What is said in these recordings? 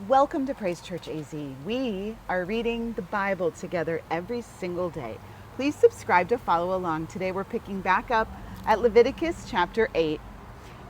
Welcome to Praise Church AZ. We are reading the Bible together every single day. Please subscribe to follow along. Today we're picking back up at Leviticus chapter 8.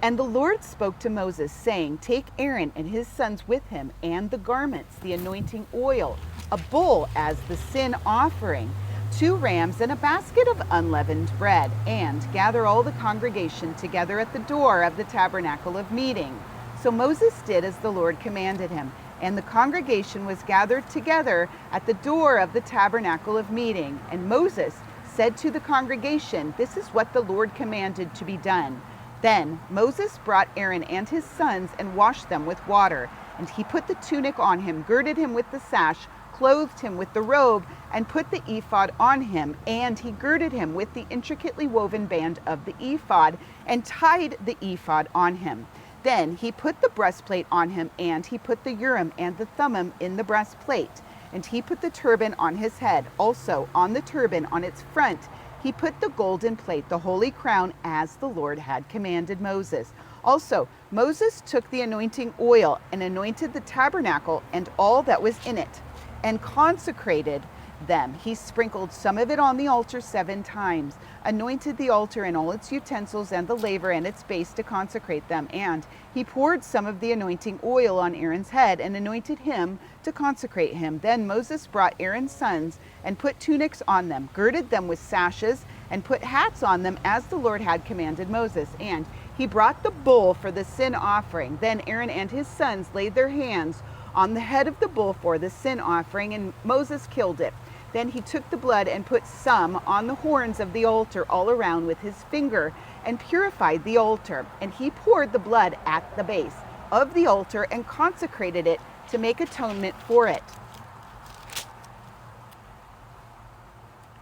And the Lord spoke to Moses, saying, Take Aaron and his sons with him, and the garments, the anointing oil, a bull as the sin offering, 2 rams, and a basket of unleavened bread, and gather all the congregation together at the door of the tabernacle of meeting. So Moses did as the Lord commanded him, and the congregation was gathered together at the door of the tabernacle of meeting. And Moses said to the congregation, This is what the Lord commanded to be done. Then Moses brought Aaron and his sons and washed them with water. And he put the tunic on him, girded him with the sash, clothed him with the robe, and put the ephod on him. And he girded him with the intricately woven band of the ephod, and tied the ephod on him. Then he put the breastplate on him, and he put the Urim and the Thummim in the breastplate. And he put the turban on his head. Also on the turban on its front he put the golden plate, the holy crown, as the Lord had commanded Moses. Also Moses took the anointing oil and anointed the tabernacle and all that was in it, and consecrated them. He sprinkled some of it on the altar 7 times, anointed the altar and all its utensils and the laver and its base to consecrate them. And he poured some of the anointing oil on Aaron's head and anointed him to consecrate him. Then Moses brought Aaron's sons and put tunics on them, girded them with sashes, and put hats on them as the Lord had commanded Moses. And he brought the bull for the sin offering. Then Aaron and his sons laid their hands on the head of the bull for the sin offering, and Moses killed it. Then he took the blood and put some on the horns of the altar all around with his finger, and purified the altar. And he poured the blood at the base of the altar and consecrated it to make atonement for it.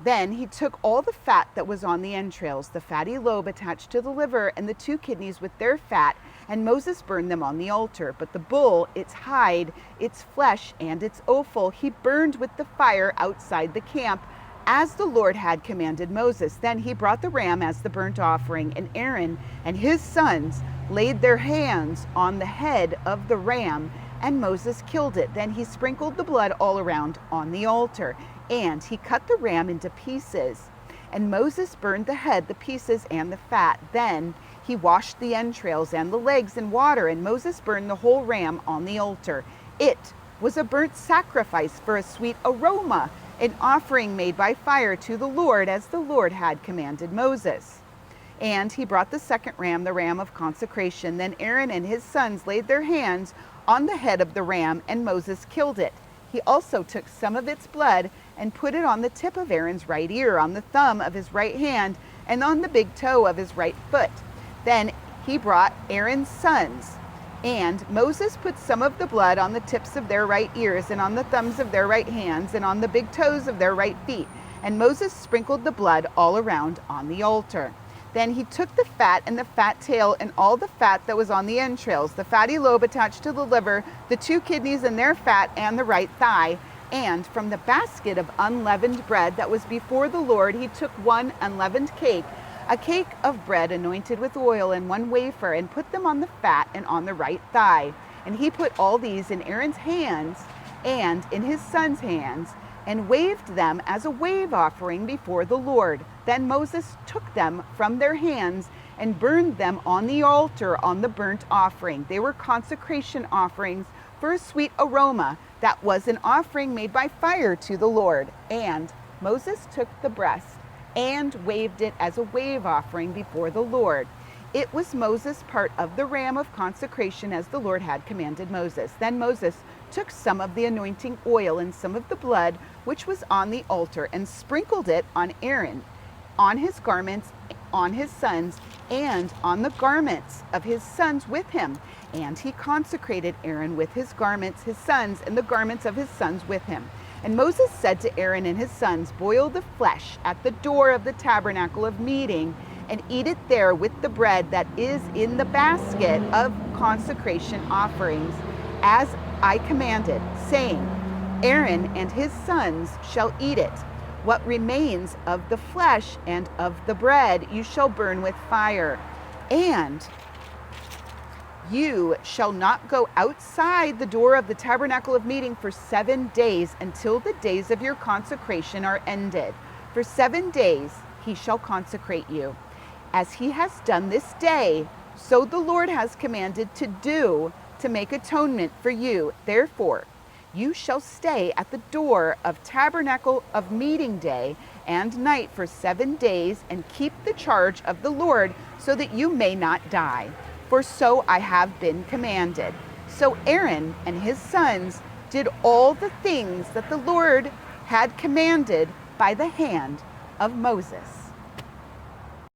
Then he took all the fat that was on the entrails, the fatty lobe attached to the liver, and the 2 kidneys with their fat, and Moses burned them on the altar. But the bull, its hide, its flesh, and its offal he burned with the fire outside the camp, as the Lord had commanded Moses. Then he brought the ram as the burnt offering, and Aaron and his sons laid their hands on the head of the ram, and Moses killed it. Then he sprinkled the blood all around on the altar, and he cut the ram into pieces. And Moses burned the head, the pieces, and the fat. Then he washed the entrails and the legs in water, and Moses burned the whole ram on the altar. It was a burnt sacrifice for a sweet aroma, an offering made by fire to the Lord, as the Lord had commanded Moses. And he brought the second ram, the ram of consecration. Then Aaron and his sons laid their hands on the head of the ram, and Moses killed it. He also took some of its blood and put it on the tip of Aaron's right ear, on the thumb of his right hand, and on the big toe of his right foot. Then he brought Aaron's sons, and Moses put some of the blood on the tips of their right ears, and on the thumbs of their right hands, and on the big toes of their right feet. And Moses sprinkled the blood all around on the altar. Then he took the fat and the fat tail and all the fat that was on the entrails, the fatty lobe attached to the liver, the 2 kidneys and their fat, and the right thigh. And from the basket of unleavened bread that was before the Lord, he took 1 unleavened cake, a cake of bread anointed with oil, and 1 wafer, and put them on the fat and on the right thigh. And he put all these in Aaron's hands and in his sons' hands, and waved them as a wave offering before the Lord. Then Moses took them from their hands and burned them on the altar on the burnt offering. They were consecration offerings for a sweet aroma. That was an offering made by fire to the Lord. And Moses took the breast and waved it as a wave offering before the Lord. It was Moses' part of the ram of consecration, as the Lord had commanded Moses. Then Moses took some of the anointing oil and some of the blood which was on the altar, and sprinkled it on Aaron, on his garments, on his sons, and on the garments of his sons with him. And he consecrated Aaron with his garments, his sons, and the garments of his sons with him. And Moses said to Aaron and his sons, Boil the flesh at the door of the tabernacle of meeting, and eat it there with the bread that is in the basket of consecration offerings, as I commanded, saying, Aaron and his sons shall eat it. What remains of the flesh and of the bread you shall burn with fire. And You shall not go outside the door of the tabernacle of meeting for 7 days until the days of your consecration are ended. For 7 days he shall consecrate you. As he has done this day, so the Lord has commanded to do, to make atonement for you. Therefore, you shall stay at the door of tabernacle of meeting day and night for 7 days, and keep the charge of the Lord, so that you may not die. For so I have been commanded. So Aaron and his sons did all the things that the Lord had commanded by the hand of Moses.